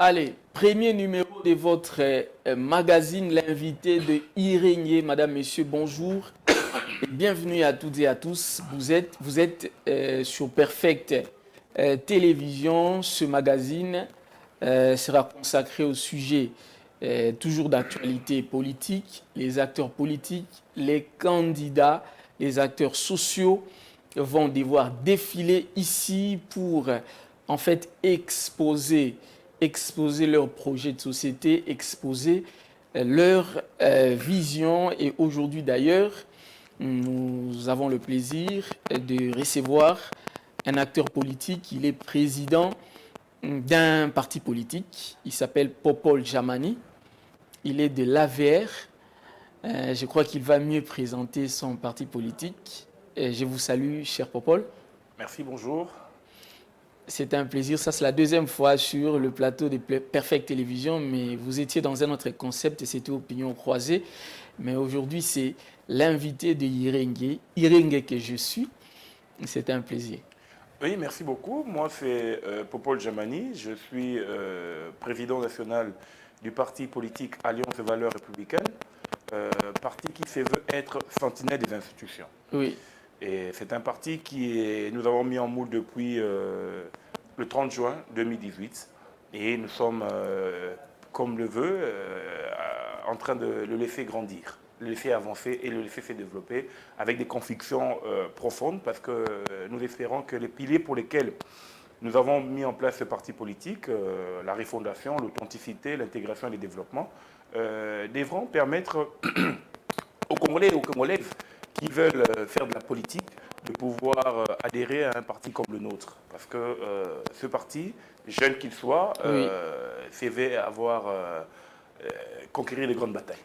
Allez, premier numéro de votre magazine, l'invité de Irénier. Madame, Messieurs, bonjour et bienvenue à toutes et à tous. Vous êtes sur Perfect Télévision. Ce magazine sera consacré au sujet toujours d'actualité politique, les acteurs politiques, les candidats, les acteurs sociaux vont devoir défiler ici pour en fait exposer leurs projets de société, exposer leur vision. Et aujourd'hui d'ailleurs, nous avons le plaisir de recevoir un acteur politique. Il est président d'un parti politique. Il s'appelle Popol Djamani. Il est de l'AVR. Je crois qu'il va mieux présenter son parti politique. Je vous salue, cher Popol. Merci, bonjour. C'est un plaisir. Ça, c'est la deuxième fois sur le plateau de Perfect Télévision, mais vous étiez dans un autre concept et c'était Opinion croisée. Mais aujourd'hui, c'est l'invité de Irengue que je suis. C'est un plaisir. Oui, merci beaucoup. Moi, c'est Popol Djamani. Je suis président national du parti politique Alliance des valeurs républicaines, parti qui se veut être sentinelle des institutions. Oui. Et c'est un parti nous avons mis en moule depuis le 30 juin 2018. Et nous sommes, comme le veut, en train de le laisser grandir, le laisser avancer et le laisser se développer avec des convictions profondes, parce que nous espérons que les piliers pour lesquels nous avons mis en place ce parti politique, la refondation, l'authenticité, l'intégration et le développement, devront permettre aux Congolais et aux Congolaises qui veulent faire de la politique de pouvoir adhérer à un parti comme le nôtre. Parce que ce parti, jeune qu'il soit, fait avoir conquérir les grandes batailles.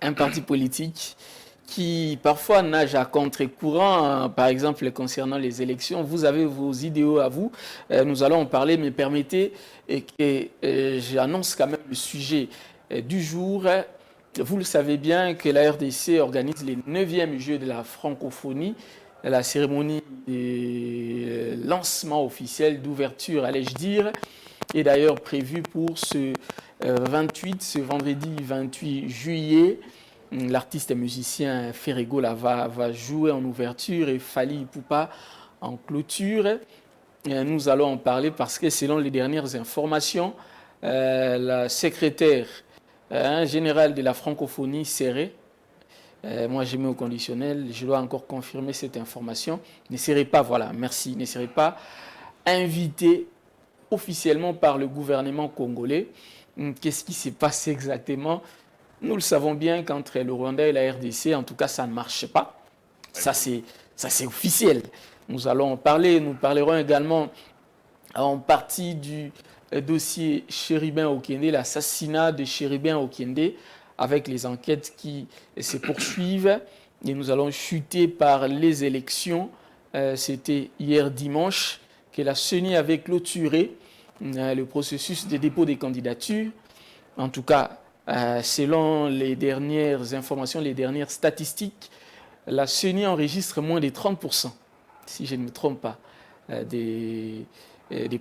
Un parti politique qui parfois nage à contre-courant, par exemple concernant les élections. Vous avez vos idéaux à vous, nous allons en parler, mais permettez que j'annonce quand même le sujet du jour. Vous le savez bien que la RDC organise les 9e Jeux de la francophonie. La cérémonie de lancement officiel d'ouverture, allais-je dire, est d'ailleurs prévue pour ce vendredi 28 juillet. L'artiste et musicien Ferrego va jouer en ouverture et Fally Ipupa en clôture. Nous allons en parler parce que selon les dernières informations, la secrétaire générale de la francophonie, Serré, moi j'ai mis au conditionnel, je dois encore confirmer cette information, ne serait pas, voilà, merci, ne serait pas invité officiellement par le gouvernement congolais. Qu'est-ce qui s'est passé exactement? Nous le savons bien qu'entre le Rwanda et la RDC, en tout cas, ça ne marche pas. Ça, c'est officiel. Nous allons en parler. Nous parlerons également en partie du dossier Chérubin Okende, l'assassinat de Chérubin Okende, avec les enquêtes qui se poursuivent. Et nous allons chuter par les élections. C'était hier dimanche que la CENI avait clôturé le processus de dépôt des candidatures. En tout cas, selon les dernières informations, les dernières statistiques, la CENI enregistre moins de 30%, si je ne me trompe pas, des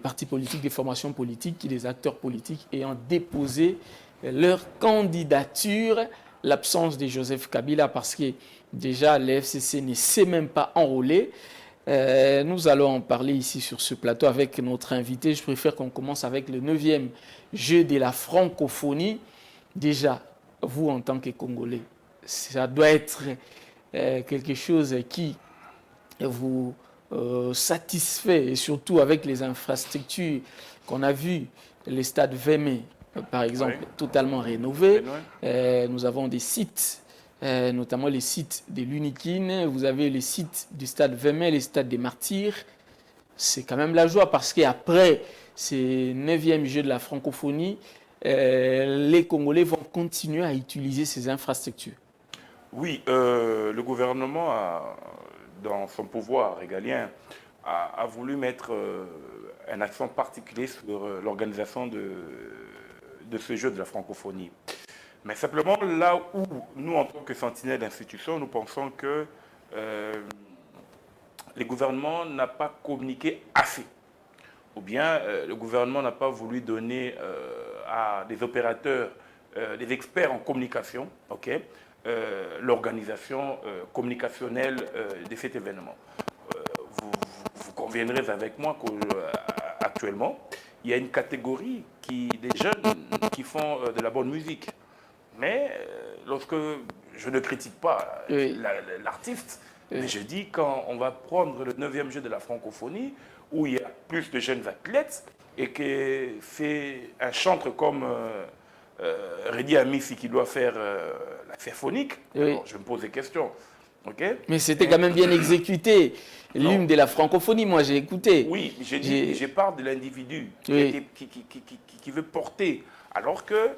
partis politiques, des formations politiques, des acteurs politiques ayant déposé leur candidature. L'absence de Joseph Kabila, parce que déjà le FCC ne s'est même pas enrôlé. Nous allons en parler ici sur ce plateau avec notre invité. Je préfère qu'on commence avec le 9e jeu de la francophonie. Déjà, vous en tant que Congolais, ça doit être quelque chose qui vous satisfait, et surtout avec les infrastructures qu'on a vues, les stades Vémé, par exemple, totalement rénovés. Nous avons des sites, notamment les sites de l'Unikine. Vous avez les sites du stade Vémé, les stades des Martyrs. C'est quand même la joie parce qu'après ces 9e Jeux de la francophonie, les Congolais vont continuer à utiliser ces infrastructures. Oui, le gouvernement, dans son pouvoir régalien, a voulu mettre un accent particulier sur l'organisation de ce jeu de la francophonie. Mais simplement, là où nous, en tant que sentinelles d'institutions, nous pensons que le gouvernement n'a pas communiqué assez ou bien le gouvernement n'a pas voulu donner à des opérateurs, des experts en communication, l'organisation communicationnelle de cet événement. Vous conviendrez avec moi qu'actuellement, il y a une catégorie des jeunes qui font de la bonne musique. Mais lorsque je ne critique pas Oui. l'artiste, Oui. mais je dis quand on va prendre le 9e jeu de la francophonie, où il y a plus de jeunes athlètes, et que c'est un chantre comme Redi Amissi qui doit faire la symphonique, Oui. alors je me pose des questions. Mais c'était quand même bien exécuté. L'hymne de la francophonie, moi j'ai écouté. Oui, je parle de l'individu Oui. qui veut porter, alors que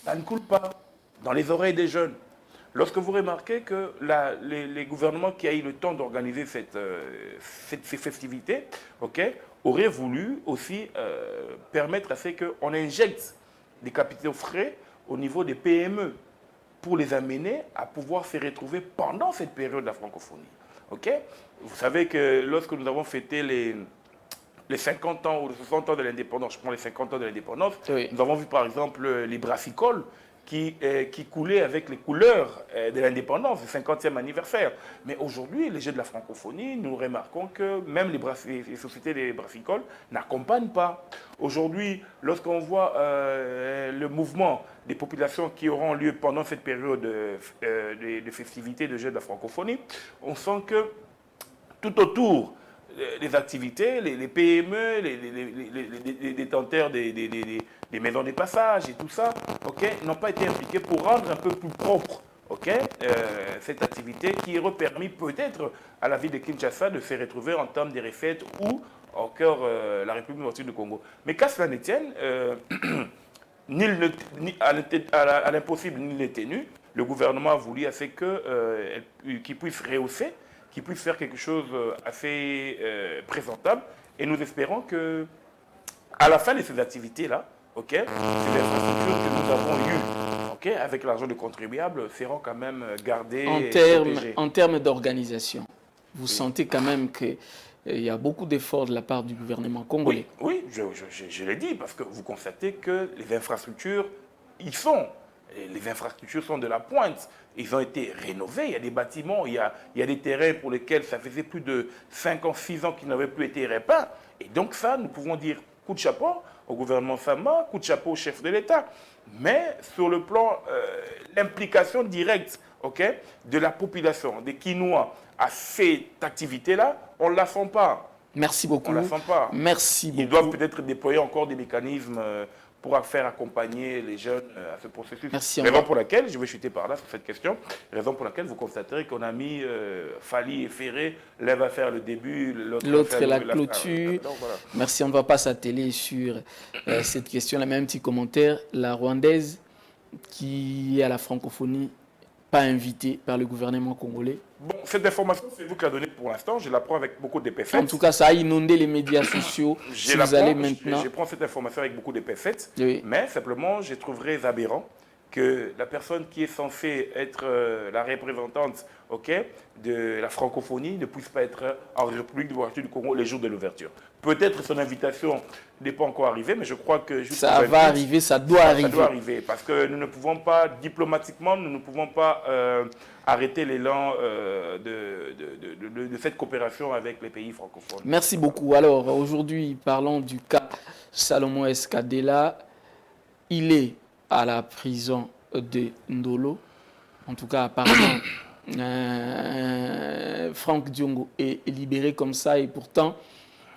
ça ne coule pas dans les oreilles des jeunes. Lorsque vous remarquez que les gouvernements qui ont eu le temps d'organiser ces festivités, auraient voulu aussi permettre à ce qu'on injecte des capitaux frais au niveau des PME pour les amener à pouvoir se retrouver pendant cette période de la francophonie. Vous savez que lorsque nous avons fêté les 50 ans ou les 60 ans de l'indépendance, je prends les 50 ans de l'indépendance, Oui. nous avons vu par exemple les brassicoles qui coulaient avec les couleurs de l'indépendance, le 50e anniversaire. Mais aujourd'hui, les Jeux de la francophonie, nous remarquons que même les sociétés des brassicoles n'accompagnent pas. Aujourd'hui, lorsqu'on voit le mouvement des populations qui auront lieu pendant cette période de festivités de Jeux de la francophonie, on sent que tout autour des activités, les PME, les détenteurs des maisons des passages et tout ça, n'ont pas été impliqués pour rendre un peu plus propre cette activité qui aurait permis peut-être à la ville de Kinshasa de se retrouver en termes de recettes ou encore la République démocratique du Congo. Mais qu'à cela ne tienne, à l'impossible, nul n'est tenu. Le gouvernement a voulu à ce qu'il puisse rehausser, qu'il puisse faire quelque chose assez présentable. Et nous espérons que, à la fin de ces activités-là, ces infrastructures que nous avons eues, avec l'argent des contribuables, seront quand même gardées et protégées. En termes d'organisation, vous sentez quand même qu'il y a beaucoup d'efforts de la part du gouvernement congolais. Oui, je l'ai dit, parce que vous constatez que les infrastructures y sont. Les infrastructures sont de la pointe. Ils ont été rénovés. Il y a des bâtiments, il y a des terrains pour lesquels ça faisait plus de 5 ans, 6 ans qu'ils n'avaient plus été repeints. Et donc ça, nous pouvons dire coup de chapeau au gouvernement Sama, coup de chapeau au chef de l'État. Mais sur le plan, l'implication directe de la population, des Kinois, à cette activité-là, on ne la sent pas. Merci beaucoup. On ne la sent pas. Merci beaucoup. Ils doivent peut-être déployer encore des mécanismes pour faire accompagner les jeunes à ce processus. Merci. Raison pour laquelle, je vais chuter par là sur cette question, raison pour laquelle vous constaterez qu'on a mis Fali et Ferré, l'un va faire le début, l'autre la clôture. Donc, voilà. Merci, on ne va pas s'atteler sur cette question. La même petit commentaire, la Rwandaise qui est à la francophonie, pas invitée par le gouvernement congolais. Bon, cette information, c'est vous qui la donnez pour l'instant. Je la prends avec beaucoup de péfettes. En tout cas, ça a inondé les médias sociaux. Je prends cette information avec beaucoup de péfettes. Oui. Mais simplement, je trouverais aberrant que la personne qui est censée être la représentante de la francophonie ne puisse pas être en République démocratique du Congo les jours de l'ouverture. Peut-être son invitation n'est pas encore arrivée, mais je crois que... Ça va arriver, ça doit arriver. Ça doit arriver, parce que nous ne pouvons pas, diplomatiquement, nous ne pouvons pas arrêter l'élan de cette coopération avec les pays francophones. Merci beaucoup. Alors, aujourd'hui, parlons du cas Salomon Escadela. Il est à la prison de Ndolo. En tout cas, apparemment, Franck Diongo est libéré comme ça. Et pourtant,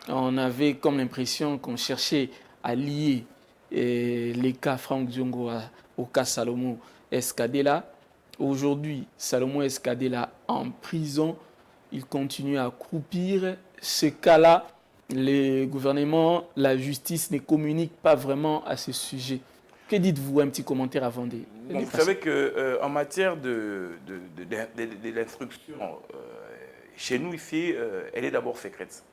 on avait comme l'impression qu'on cherchait à lier les cas Franck Diongo au cas Salomon Escadela. Aujourd'hui, Salomon Escadela en prison. Il continue à croupir. Ce cas-là, le gouvernement, la justice ne communiquent pas vraiment à ce sujet. Que dites-vous? Un petit commentaire avant de... Bon, vous savez qu'en matière de l'instruction, chez nous ici, elle est d'abord secrète.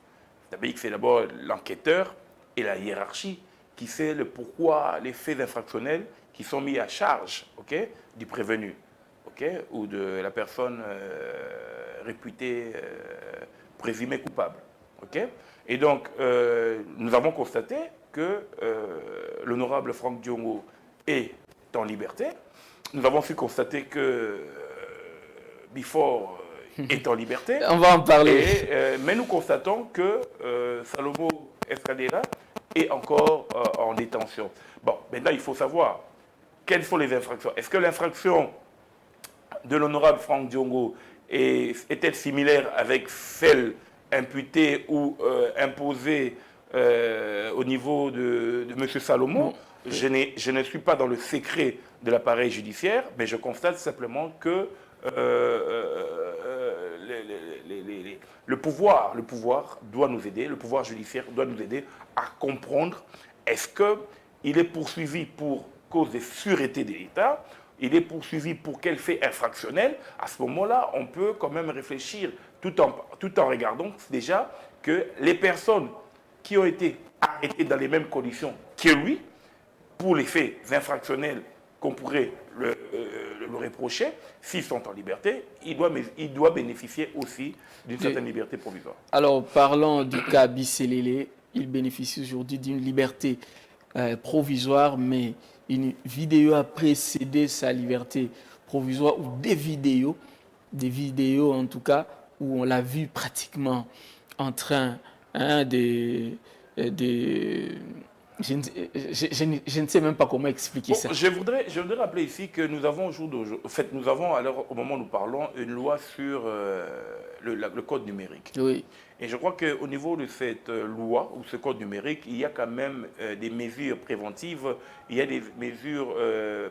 C'est-à-dire que c'est d'abord l'enquêteur et la hiérarchie qui sait le pourquoi les faits infractionnels qui sont mis à charge du prévenu ou de la personne réputée présumée coupable. Et donc, nous avons constaté que l'honorable Franck Diongo est en liberté. Nous avons pu constater que Before est en liberté. On va en parler. Mais nous constatons que Salomo Escadera est encore en détention. Bon, maintenant, il faut savoir quelles sont les infractions. Est-ce que l'infraction de l'honorable Franck Diongo est-elle similaire avec celle imputée ou imposée au niveau de M. Salomon? Je ne suis pas dans le secret de l'appareil judiciaire, mais je constate simplement que le pouvoir doit nous aider, le pouvoir judiciaire doit nous aider à comprendre est-ce qu'il est poursuivi pour cause de sûreté de l'État, il est poursuivi pour quel fait infractionnel. À ce moment-là, on peut quand même réfléchir tout en regardant déjà que les personnes qui ont été arrêtées dans les mêmes conditions que lui, pour les faits infractionnels qu'on pourrait le reprocher, s'ils sont en liberté, il doit bénéficier aussi d'une certaine liberté provisoire. Alors, parlons du cas Bisselele. Il bénéficie aujourd'hui d'une liberté provisoire, mais une vidéo a précédé sa liberté provisoire, ou des vidéos en tout cas, où on l'a vu pratiquement en train je ne sais même pas comment expliquer ça. Je voudrais rappeler ici que nous avons alors, au moment où nous parlons, une loi sur le code numérique. Oui. Et je crois qu'au niveau de cette loi ou ce code numérique, il y a quand même des mesures préventives, il y a des mesures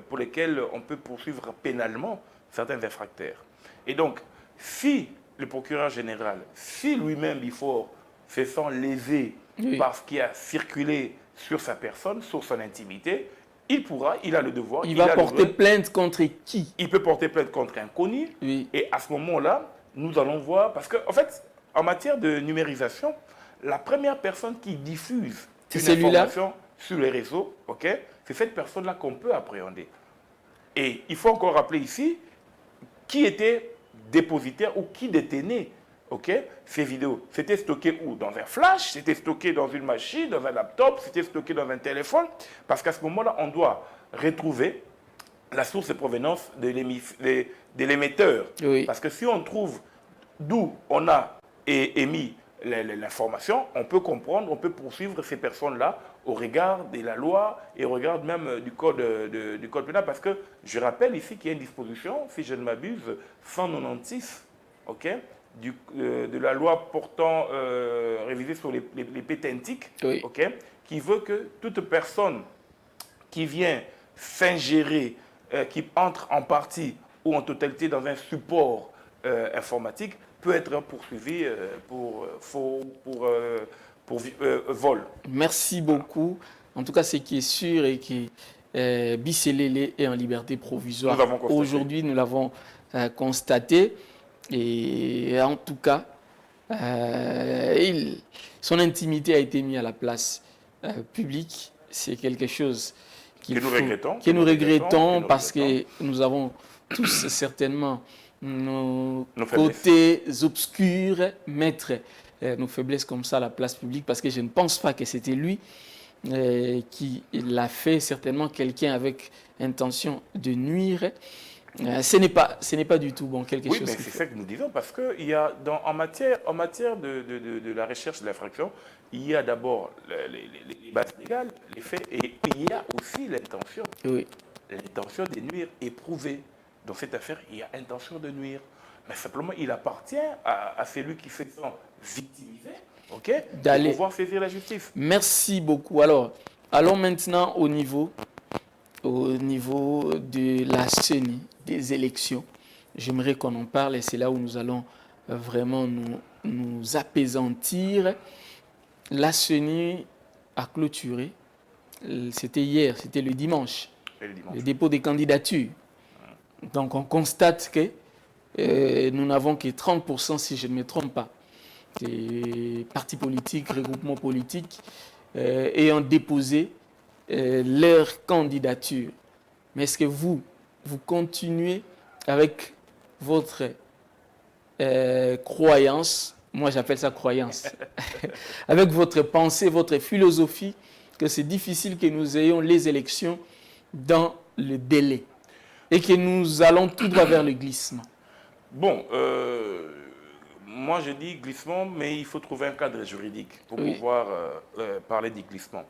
pour lesquelles on peut poursuivre pénalement certains infracteurs. Et donc, si le procureur général, si lui-même, Before, se sent lésé par ce qui a circulé sur sa personne, sur son intimité, il a le devoir. Il va porter plainte contre qui? Il peut porter plainte contre un connu. Oui. Et à ce moment-là, nous allons voir, parce qu'en fait, en matière de numérisation, la première personne qui diffuse une information sur les réseaux, c'est cette personne-là qu'on peut appréhender. Et il faut encore rappeler ici qui était dépositaire ou qui détenait ces vidéos. C'était stocké où? Dans un flash, c'était stocké dans une machine, dans un laptop, c'était stocké dans un téléphone. Parce qu'à ce moment-là, on doit retrouver la source de provenance de l'émetteur. Oui. Parce que si on trouve d'où on a émis l'information, on peut comprendre, on peut poursuivre ces personnes-là au regard de la loi et au regard même du code pénal. Parce que je rappelle ici qu'il y a une disposition, si je ne m'abuse, 196, de la loi portant révisée sur les pétentiques, oui. Qui veut que toute personne qui vient s'ingérer, qui entre en partie ou en totalité dans un support informatique, peut être poursuivi pour vol. Merci beaucoup. En tout cas, ce qui est sûr est que Bisselele est en liberté provisoire. Aujourd'hui, nous l'avons constaté. Et en tout cas, son intimité a été mise à la place publique. C'est quelque chose que nous regrettons parce que nous avons tous certainement nos côtés obscurs, mettre nos faiblesses comme ça à la place publique, parce que je ne pense pas que c'était lui qui l'a fait, certainement quelqu'un avec intention de nuire. Ce n'est pas du tout bon quelque chose. Oui, mais c'est ça que nous disons, parce que en matière de la recherche de l'infraction, il y a d'abord les bases légales, les faits, et il y a aussi l'intention. Oui. L'intention de nuire est prouvée. Dans cette affaire, il y a intention de nuire. Mais simplement, il appartient à celui qui se sent victimisé, de pouvoir saisir la justice. Merci beaucoup. Alors, allons maintenant au niveau de la CENI, des élections. J'aimerais qu'on en parle et c'est là où nous allons vraiment nous apaisantir. La CENI a clôturé, c'était hier, c'était le dimanche, le dépôt des candidatures. Donc on constate que nous n'avons que 30%, si je ne me trompe pas, des partis politiques, regroupements politiques ayant déposé leur candidature. Mais est-ce que vous continuez avec votre croyance Moi, j'appelle ça croyance. Avec votre pensée, votre philosophie, que c'est difficile que nous ayons les élections dans le délai et que nous allons tout droit vers le glissement. Bon, moi je dis glissement, mais il faut trouver un cadre juridique pour pouvoir parler du glissement.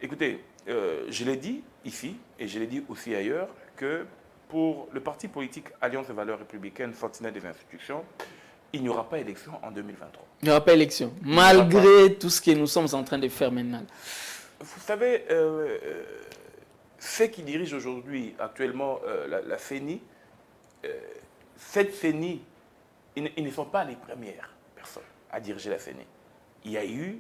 Écoutez, je l'ai dit ici, et je l'ai dit aussi ailleurs, que pour le parti politique Alliance des valeurs républicaines, sentinelle des institutions, il n'y aura pas élection en 2023. Il n'y aura pas élection, malgré tout ce que nous sommes en train de faire maintenant. Vous savez, ceux qui dirigent aujourd'hui, actuellement, la CENI, cette CENI, ils ne sont pas les premières personnes à diriger la CENI. Il y a eu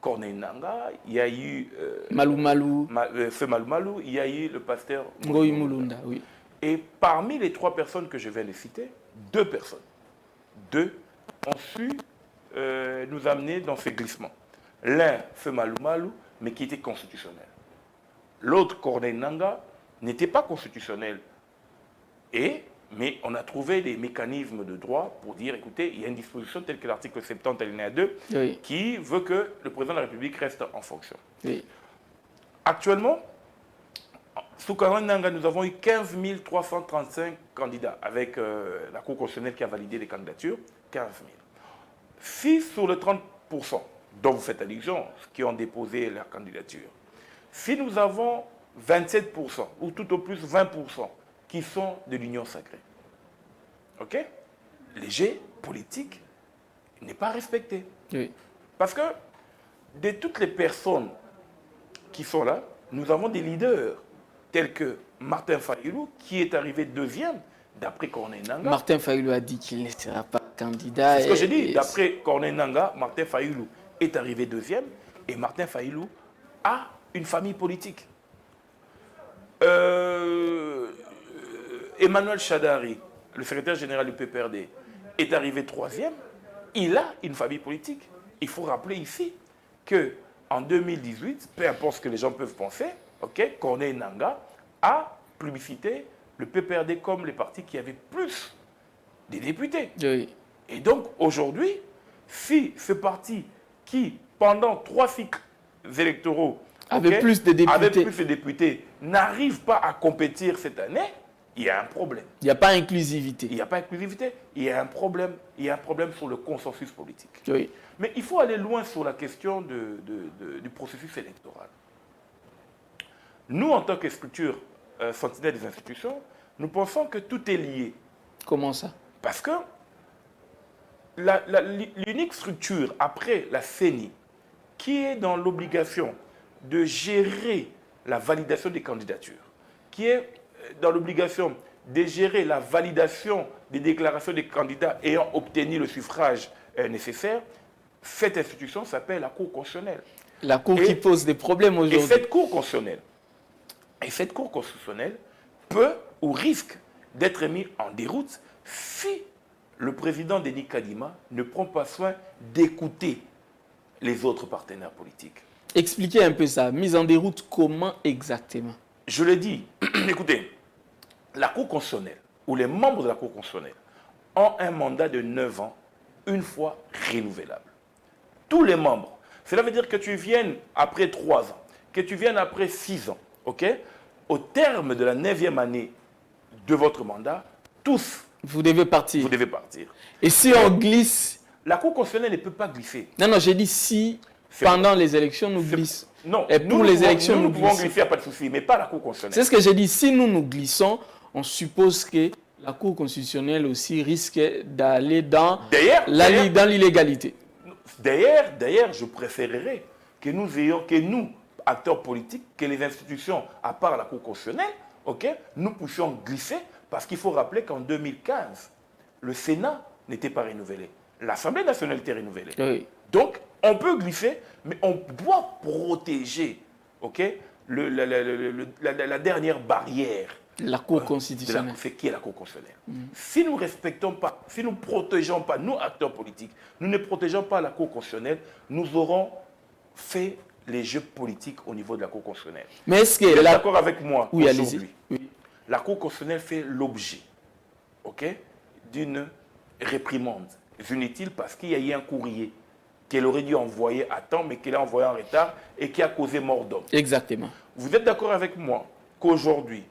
Corneille Nangaa, il y a eu Malou Malou, Feu Malou Malou, il y a eu le pasteur Ngoï Mulunda, oui. Et parmi les 3 personnes que je viens de citer, 2 personnes, 2 ont su nous amener dans ces glissements. L'un, Feu Malou Malou, mais qui était constitutionnel. L'autre, Corneille Nangaa, n'était pas constitutionnel. Mais on a trouvé des mécanismes de droit pour dire, écoutez, il y a une disposition telle que l'article 70 alinéa 2 qui veut que le président de la République reste en fonction. Oui. Actuellement, sous Corneille Nangaa, nous avons eu 15 335 candidats avec la Cour constitutionnelle qui a validé les candidatures, 15 000. Si sur les 30% dont vous faites allusion, qui ont déposé leur candidature, si nous avons 27% ou tout au plus 20% qui sont de l'union sacrée, ok, le jeu politique n'est pas respecté. Oui. Parce que de toutes les personnes qui sont là, nous avons des leaders tels que Martin Fayulu, qui est arrivé 2e, d'après Corneille Nangaa. Martin Fayulu a dit qu'il ne sera pas candidat. C'est ce que j'ai dit. D'après Corneille Nangaa, Martin Fayulu est arrivé 2e, et Martin Fayulu a une famille politique. Emmanuel Chadari, le secrétaire général du PPRD, est arrivé 3e. Il a une famille politique. Il faut rappeler ici qu'en 2018, peu importe ce que les gens peuvent penser, okay, Corneille Nangaa a plébiscité le PPRD comme les partis qui avaient plus de députés. Oui. Et donc aujourd'hui, si ce parti qui, pendant 3 cycles électoraux, avait plus de députés, n'arrive pas à compétir cette année, il y a un problème. Il n'y a pas inclusivité. Il n'y a pas inclusivité. Il y a un problème. Il y a un problème sur le consensus politique. Oui. Mais il faut aller loin sur la question du processus électoral. Nous, en tant que structure sentinelle des institutions, nous pensons que tout est lié. Comment ça? Parce que l'unique structure après la CENI qui est dans l'obligation de gérer la validation des candidatures, qui est dans l'obligation de gérer la validation des déclarations des candidats ayant obtenu le suffrage nécessaire, cette institution s'appelle la Cour constitutionnelle. La Cour qui pose des problèmes aujourd'hui. Et cette Cour constitutionnelle peut ou risque d'être mise en déroute si le président Denis Kadima ne prend pas soin d'écouter les autres partenaires politiques. Expliquez un peu ça. Mise en déroute, comment exactement? Je le dis. Écoutez, la Cour constitutionnelle ou les membres de la Cour constitutionnelle ont un mandat de 9 ans, une fois renouvelable. Tous les membres. Cela veut dire que tu viennes après 3 ans, que tu viennes après 6 ans, ok? Au terme de la 9e année de votre mandat, tous, vous devez partir. Vous devez partir. Et si on glisse? La Cour constitutionnelle ne peut pas glisser. Non, j'ai dit si pendant les élections nous glissons. Non, et pour les élections nous pouvons glisser, il n'y a pas de souci, mais pas la Cour constitutionnelle. C'est ce que j'ai dit. Si nous glissons, on suppose que la Cour constitutionnelle aussi risque d'aller dans l'illégalité. D'ailleurs, je préférerais que nous, acteurs politiques, que les institutions, à part la Cour constitutionnelle, okay, nous puissions glisser, parce qu'il faut rappeler qu'en 2015, le Sénat n'était pas renouvelé. L'Assemblée nationale était renouvelée. Oui. Donc, on peut glisser, mais on doit protéger, okay, la dernière barrière. La Cour constitutionnelle. C'est qui est la Cour constitutionnelle. Si nous ne respectons pas, si nous ne protégeons pas, nous, acteurs politiques, nous ne protégeons pas la Cour constitutionnelle, nous aurons fait les jeux politiques au niveau de la Cour constitutionnelle. Mais est-ce que... Vous êtes d'accord avec moi aujourd'hui? Oui. La Cour constitutionnelle fait l'objet, okay, d'une réprimande inutiles parce qu'il y a eu un courrier qu'elle aurait dû envoyer à temps, mais qu'elle a envoyé en retard et qui a causé mort d'homme. Exactement. Vous êtes d'accord avec moi qu'aujourd'hui,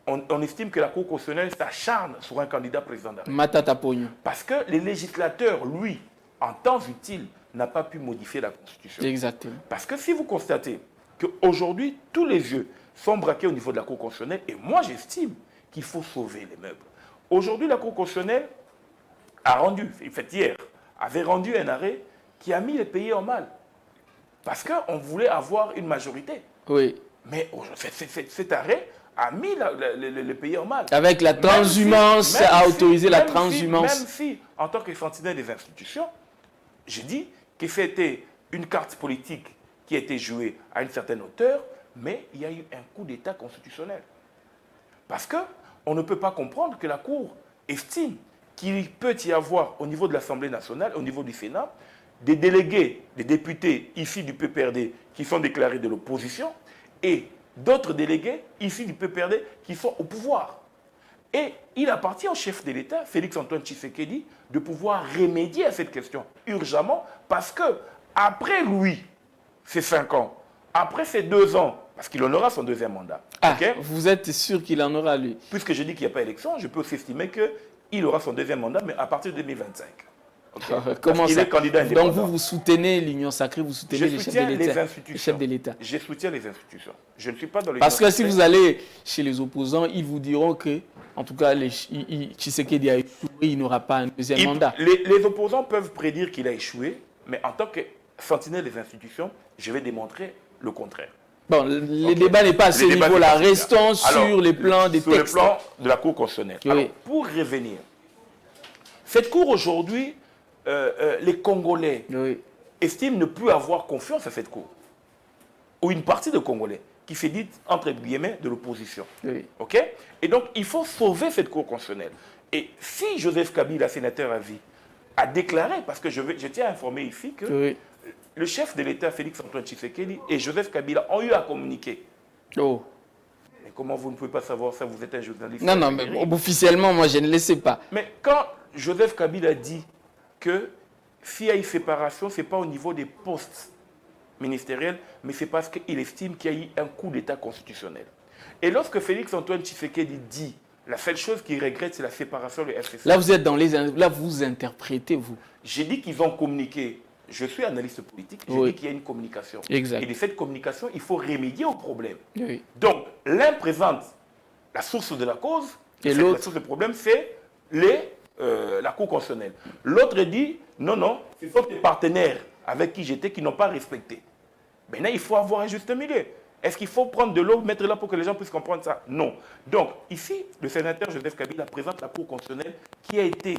on estime que la Cour constitutionnelle s'acharne sur un candidat président de la République. Matata Pogno. Parce que les législateurs, lui, en temps utile, n'a pas pu modifier la Constitution. Exactement. Parce que si vous constatez qu'aujourd'hui, tous les yeux sont braqués au niveau de la Cour constitutionnelle, et moi j'estime qu'il faut sauver les meubles. Aujourd'hui, la Cour constitutionnelle a rendu, fait hier, avait rendu un arrêt qui a mis les pays en mal. Parce qu'on voulait avoir une majorité. Oui. Mais cet arrêt a mis le pays en mal. Avec la transhumance, a autorisé la transhumance. Même si, en tant que sentinelle des institutions, j'ai dit que c'était une carte politique qui a été jouée à une certaine hauteur, mais il y a eu un coup d'État constitutionnel. Parce qu'on ne peut pas comprendre que la Cour estime qu'il peut y avoir au niveau de l'Assemblée nationale, au niveau du Sénat, des délégués, des députés ici du PPRD qui sont déclarés de l'opposition et d'autres délégués ici du PPRD qui sont au pouvoir. Et il appartient au chef de l'État, Félix-Antoine Tshisekedi, de pouvoir remédier à cette question urgemment parce que après lui, ces 5 ans, après ces 2 ans, parce qu'il en aura son deuxième mandat. Ah, okay? Vous êtes sûr qu'il en aura, lui? Puisque je dis qu'il n'y a pas d'élection, je peux aussi estimer qu'il aura son deuxième mandat, mais à partir de 2025. Okay? Comment ça? Il est candidat indépendant. Donc vous soutenez l'Union sacrée, vous soutenez les chefs de l'État. Je soutiens les institutions. Je ne suis pas dans le... Parce que si vous allez chez les opposants, ils vous diront que, en tout cas, Tshisekedi a échoué, il n'aura pas un deuxième mandat. Les opposants peuvent prédire qu'il a échoué, mais en tant que sentinelle des institutions, je vais démontrer le contraire. Bon, le débat n'est pas à ce niveau-là. Restons sur les plans des textes. Sur le plan de la Cour constitutionnelle. Oui. Alors, pour revenir, cette Cour aujourd'hui, les Congolais estiment ne plus avoir confiance à cette Cour. Ou une partie des Congolais qui se dit, entre guillemets, de l'opposition. Oui. OK? Et donc, il faut sauver cette Cour constitutionnelle. Et si Joseph Kabila, sénateur à vie, a déclaré, parce que je tiens à informer ici que le chef de l'État, Félix-Antoine Tshisekedi, et Joseph Kabila ont eu à communiquer. Oh. Mais comment vous ne pouvez pas savoir ça? Vous êtes un journaliste. Non, non, mais officiellement, moi, je ne le sais pas. Mais quand Joseph Kabila dit que s'il y a une séparation, ce n'est pas au niveau des postes ministériels, mais c'est parce qu'il estime qu'il y a eu un coup d'État constitutionnel. Et lorsque Félix-Antoine Tshisekedi dit la seule chose qu'il regrette, c'est la séparation de FCC. Là, vous êtes dans là, vous interprétez, vous. J'ai dit qu'ils ont communiqué. Je suis analyste politique. J'ai dit qu'il y a une communication. Exact. Et de cette communication, il faut remédier au problème. Oui. Donc, l'un présente la source de la cause, et l'autre, la source du problème, c'est la Cour constitutionnelle. L'autre dit, non, non, ce sont tes partenaires avec qui j'étais qui n'ont pas respecté. Maintenant, il faut avoir un juste milieu. Est-ce qu'il faut prendre de l'eau, mettre là pour que les gens puissent comprendre ça? Non. Donc, ici, le sénateur Joseph Kabila présente la Cour constitutionnelle qui a été...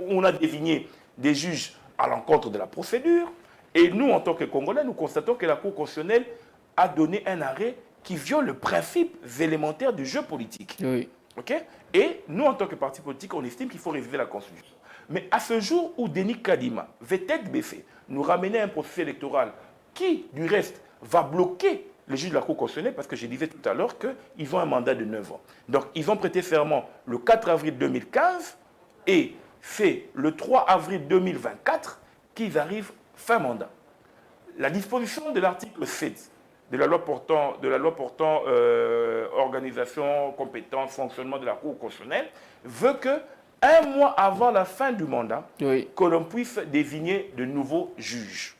on a désigné des juges à l'encontre de la procédure. Et nous, en tant que Congolais, nous constatons que la Cour constitutionnelle a donné un arrêt qui viole le principe élémentaire du jeu politique. Oui. Okay? Et nous, en tant que parti politique, on estime qu'il faut réviser la Constitution. Mais à ce jour où Denis Kadima veut être baissé, nous ramener à un processus électoral qui, du reste, va bloquer les juges de la Cour constitutionnelle, parce que je disais tout à l'heure qu'ils ont un mandat de 9 ans. Donc, ils ont prêté serment le 4 avril 2015 et c'est le 3 avril 2024 qu'ils arrivent fin mandat. La disposition de l'article 7 de la loi portant organisation, compétence, fonctionnement de la Cour constitutionnelle veut que un mois avant la fin du mandat, que l'on puisse désigner de nouveaux juges.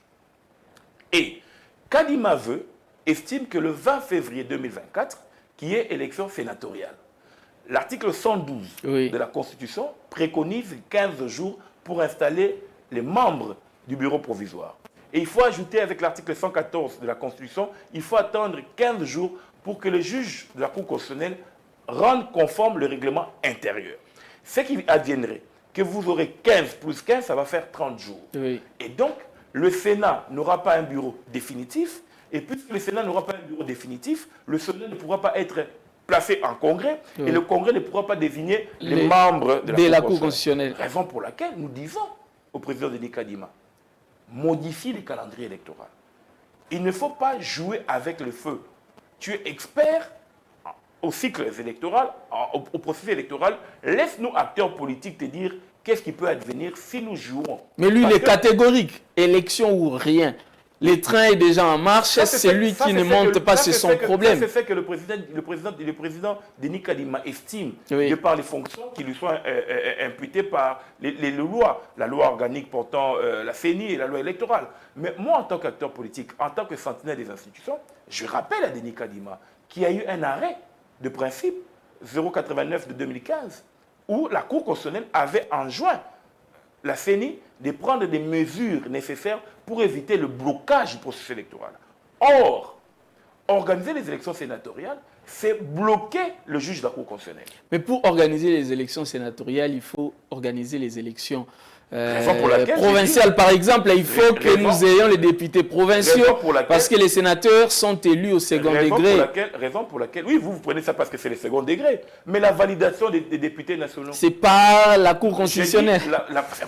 Et Kadima estime que le 20 février 2024, qui est élection sénatoriale, l'article 112 de la Constitution préconise 15 jours pour installer les membres du bureau provisoire. Et il faut ajouter avec l'article 114 de la Constitution, il faut attendre 15 jours pour que les juges de la Cour constitutionnelle rendent conforme le règlement intérieur. Ce qui adviendrait, que vous aurez 15 plus 15, ça va faire 30 jours. Oui. Et donc, le Sénat n'aura pas un bureau définitif, et puisque le Sénat n'aura pas un bureau définitif, le Sénat ne pourra pas être placé en congrès, et le congrès ne pourra pas désigner les membres de la Cour constitutionnelle. Raison pour laquelle nous disons au président Denis Kadima, modifie le calendrier électoral. Il ne faut pas jouer avec le feu. Tu es expert au cycle électoral, au processus électoral, laisse-nous, acteurs politiques, te dire qu'est-ce qui peut advenir si nous jouons. Mais lui, il est catégorique. Élection ou rien. Le train est déjà en marche, c'est lui qui ne monte pas, c'est son problème. C'est ce que le président Denis Kadima estime, de par les fonctions qui lui sont imputées par les lois, la loi organique portant la CENI et la loi électorale. Mais moi, en tant qu'acteur politique, en tant que sentinelle des institutions, je rappelle à Denis Kadima qu'il y a eu un arrêt de principe 089 de 2015 où la Cour constitutionnelle avait enjoint la CENI de prendre des mesures nécessaires pour éviter le blocage du processus électoral. Or, organiser les élections sénatoriales, c'est bloquer le juge de la Cour constitutionnelle. Mais pour organiser les élections sénatoriales, il faut organiser les élections provinciales. Par exemple, il faut que nous ayons les députés provinciaux parce que les sénateurs sont élus au second degré. Raison pour laquelle, oui, vous prenez ça parce que c'est le second degré, mais la validation des députés nationaux. C'est pas la Cour constitutionnelle.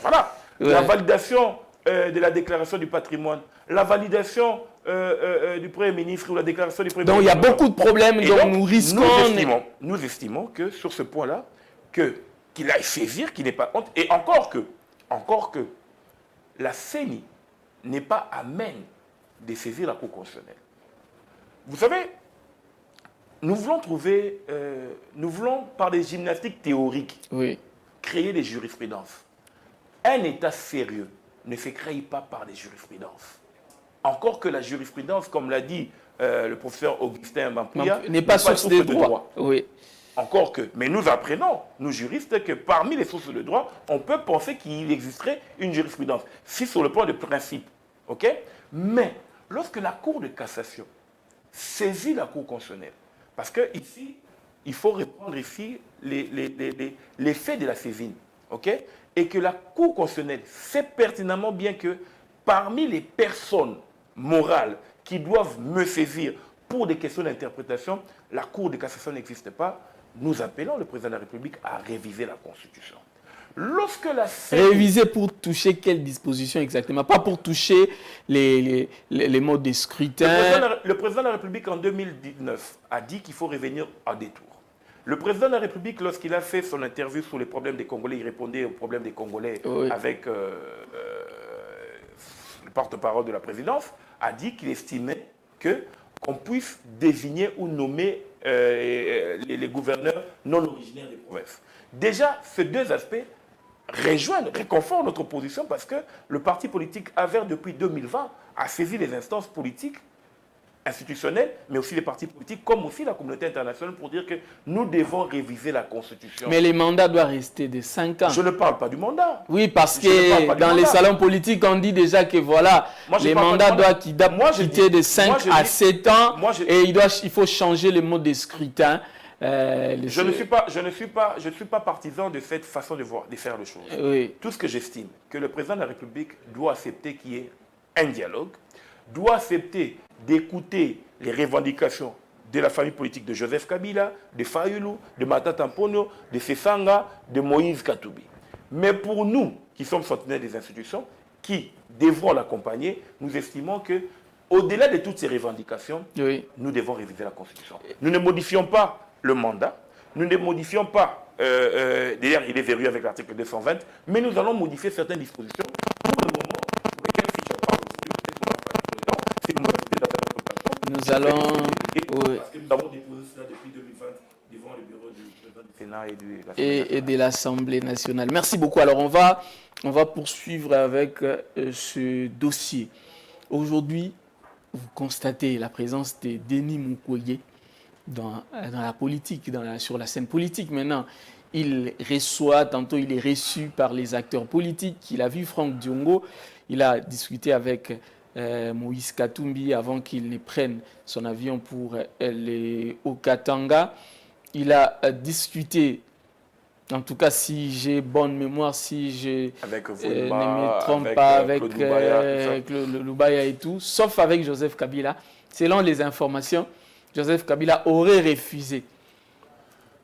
Voilà. Ouais. La validation de la déclaration du patrimoine, la validation du Premier ministre ou la déclaration du Premier ministre. Donc il y a beaucoup de problèmes, donc nous risquons... Nous estimons que sur ce point-là, qu'il aille saisir, qu'il n'ait pas honte, et encore que la CENI n'est pas à même de saisir la Cour constitutionnelle. Vous savez, nous voulons par des gymnastiques théoriques, créer des jurisprudences. Un État sérieux ne se crée pas par des jurisprudences. Encore que la jurisprudence, comme l'a dit le professeur Augustin Mampouya, n'est pas source de droit. Oui. Encore que. Mais nous apprenons, nous juristes, que parmi les sources de droit, on peut penser qu'il existerait une jurisprudence. Si sur le point de principe. OK? Mais lorsque la Cour de cassation saisit la Cour constitutionnelle, parce que ici, il faut reprendre ici les faits de la saisine. OK? Et que la Cour constitutionnelle sait pertinemment bien que parmi les personnes morales qui doivent me saisir pour des questions d'interprétation, la Cour de cassation n'existe pas. Nous appelons le président de la République à réviser la Constitution. Lorsque la CENI... Réviser pour toucher quelles dispositions exactement? Pas pour toucher les modes de scrutin. Le président de la République en 2019 a dit qu'il faut revenir à des tours. Le président de la République, lorsqu'il a fait son interview sur les problèmes des Congolais, il répondait aux problèmes des Congolais avec le porte-parole de la présidence, a dit qu'il estimait qu'on puisse désigner ou nommer les gouverneurs non originaires des provinces. Déjà, ces deux aspects réconfortent notre position parce que le parti politique AVER, depuis 2020, a saisi les instances politiques institutionnels, mais aussi les partis politiques, comme aussi la communauté internationale, pour dire que nous devons réviser la Constitution. Mais les mandats doivent rester de 5 ans. Je ne parle pas du mandat. Oui, parce que dans les salons politiques, on dit déjà que voilà, les mandats doivent quitter de 5 à 7 ans et il faut changer le mode de scrutin. Je ne suis pas partisan de cette façon de faire les choses. Oui. Tout ce que j'estime, que le président de la République doit accepter qu'il y ait un dialogue, doit accepter d'écouter les revendications de la famille politique de Joseph Kabila, de Fayulu, de Matata Mponyo, de Sesanga, de Moïse Katoubi. Mais pour nous, qui sommes sentinelles des institutions, qui devront l'accompagner, nous estimons que, au-delà de toutes ces revendications, nous devons réviser la Constitution. Nous ne modifions pas le mandat, nous ne modifions pas, d'ailleurs il est verrouillé avec l'article 220, mais nous allons modifier certaines dispositions pour le moment, pour lesquelles, si je parle c'est nous allons... Parce que nous avons déposé cela depuis 2020 devant le bureau du président du Sénat et de l'Assemblée nationale. Merci beaucoup. Alors on va poursuivre avec ce dossier. Aujourd'hui, vous constatez la présence de Denis Mukwege dans la politique, sur la scène politique. Maintenant, il reçoit, tantôt il est reçu par les acteurs politiques. Il a vu Franck Diongo, il a discuté avec Moïse Katumbi avant qu'il ne prenne son avion pour aller au Katanga. Il a discuté, en tout cas si j'ai bonne mémoire, si je ne me trompe pas, avec le Lubaya et tout, sauf avec Joseph Kabila. Selon les informations, Joseph Kabila aurait refusé.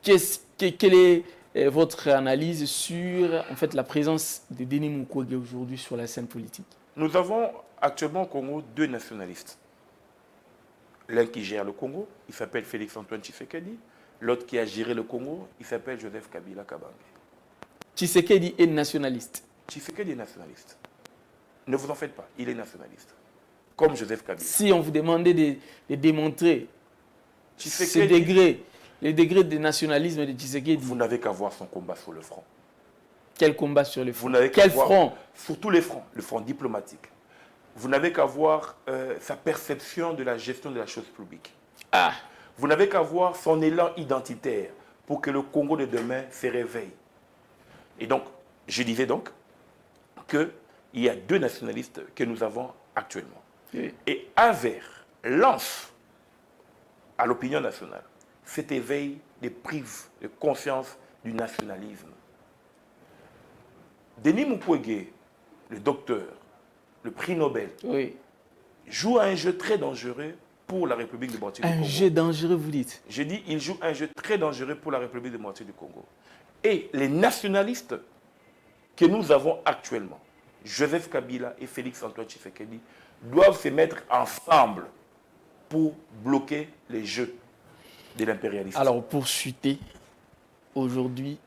Quelle est votre analyse sur en fait, la présence de Denis Mukwege aujourd'hui sur la scène politique? Nous avons actuellement au Congo 2 nationalistes. L'un qui gère le Congo, il s'appelle Félix Antoine Tshisekedi. L'autre qui a géré le Congo, il s'appelle Joseph Kabila Kabange. Tshisekedi est nationaliste. Tshisekedi est nationaliste. Ne vous en faites pas, il est nationaliste. Comme Joseph Kabila. Si on vous demandait de démontrer Tshisekedi, les degrés de nationalisme de Tshisekedi, vous n'avez qu'à voir son combat sur le front. quel combat sur le front? Vous n'avez qu'à Quel voir front? sur tous les fronts, le front diplomatique. Vous n'avez qu'à voir sa perception de la gestion de la chose publique. Ah, Vous n'avez qu'à voir son élan identitaire pour que le Congo de demain se réveille. Et donc, je disais donc qu'il y a 2 nationalistes que nous avons actuellement. oui. Et Aver lance à l'opinion nationale cet éveil des prises de conscience du nationalisme. Denis Mukwege, le docteur, le prix Nobel, Oui. joue à un jeu très dangereux pour la République démocratique du Congo. Un jeu dangereux, vous dites? Je dis, il joue un jeu très dangereux pour la République démocratique du Congo. Et les nationalistes que nous avons actuellement, Joseph Kabila et Félix-Antoine Tshisekedi, doivent se mettre ensemble pour bloquer les jeux de l'impérialisme. Alors, pour chuter, aujourd'hui,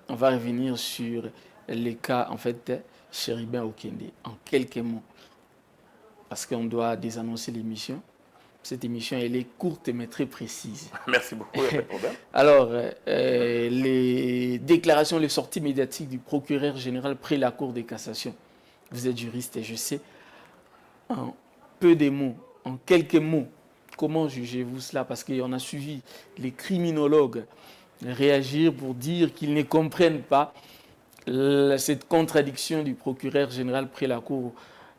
on va revenir sur les cas, en fait, Chéribin Okende, en quelques mots. Parce qu'on doit désannoncer l'émission. Cette émission, elle est courte mais très précise. Merci beaucoup, il n'y a pas de problème. Alors, les déclarations, les sorties médiatiques du procureur général près la Cour de cassation. Vous êtes juriste et je sais, en peu de mots, en quelques mots, comment jugez-vous cela? Parce qu'on a suivi les criminologues réagir pour dire qu'ils ne comprennent pas cette contradiction du procureur général près la Cour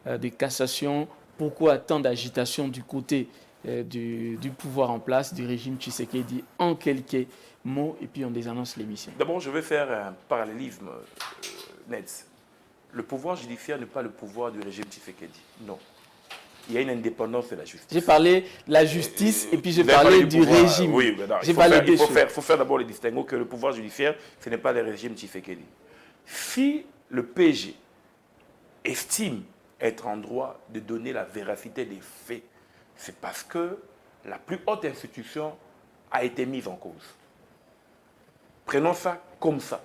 de cassation. Pourquoi tant d'agitation du côté du pouvoir en place, du régime Tshisekedi, en quelques mots, et puis on désannonce l'émission. D'abord, je vais faire un parallélisme net. Le pouvoir judiciaire n'est pas le pouvoir du régime Tshisekedi. Non. Il y a une indépendance de la justice. J'ai parlé de la justice et puis j'ai Vous avez parlé parlé du pouvoir, régime. Oui, mais non, il faut faire d'abord le distinguo que le pouvoir judiciaire, ce n'est pas le régime Tshisekedi. Si le PG estime être en droit de donner la véracité des faits, c'est parce que la plus haute institution a été mise en cause. Prenons ça comme ça.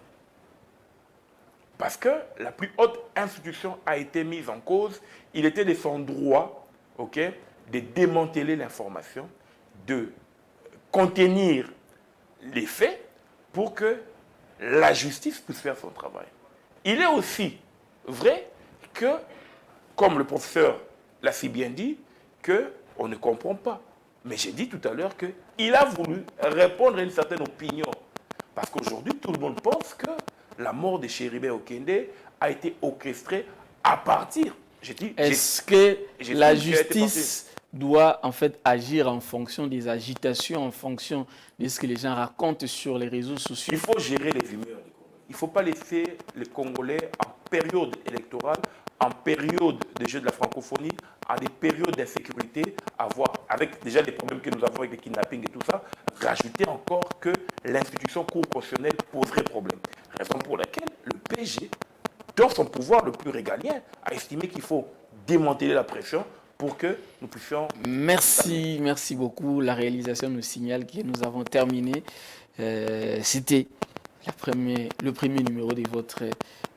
Parce que la plus haute institution a été mise en cause, il était de son droit, de démanteler l'information, de contenir les faits pour que la justice puisse faire son travail. Il est aussi vrai que, comme le professeur l'a si bien dit, qu'on ne comprend pas. Mais j'ai dit tout à l'heure qu'il a voulu répondre à une certaine opinion. Parce qu'aujourd'hui, tout le monde pense que la mort de Chéribin Okende a été orchestrée à partir. Est-ce que la justice doit en fait agir en fonction des agitations, en fonction de ce que les gens racontent sur les réseaux sociaux? Il faut gérer les humeurs des Congolais. Il ne faut pas laisser les Congolais en période électorale, en période de jeu de la francophonie, à des périodes d'insécurité, avec déjà les problèmes que nous avons avec les kidnappings et tout ça, rajouter encore que l'institution cour constitutionnelle poserait problème. Raison pour laquelle le PG, dans son pouvoir le plus régalien, a estimé qu'il faut démanteler la pression pour que nous puissions... Merci beaucoup. La réalisation nous signale que nous avons terminé. C'était le premier numéro de votre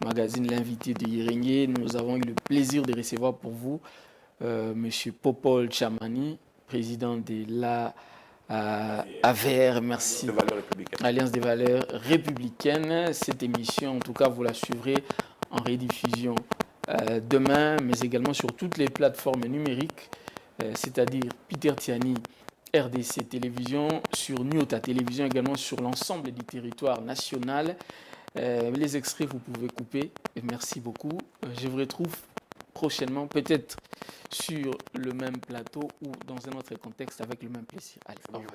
magazine, l'invité de Yérengué. Nous avons eu le plaisir de recevoir pour vous M. Popol Chamani, président de la AVR, merci. Alliance des valeurs républicaines. Cette émission, en tout cas, vous la suivrez en rediffusion demain, mais également sur toutes les plateformes numériques, c'est-à-dire Peter Tiani, RDC Télévision, sur Nyota Télévision, également sur l'ensemble du territoire national. Les extraits, vous pouvez couper. Et merci beaucoup. Je vous retrouve prochainement, peut-être sur le même plateau ou dans un autre contexte avec le même plaisir. Allez, au revoir.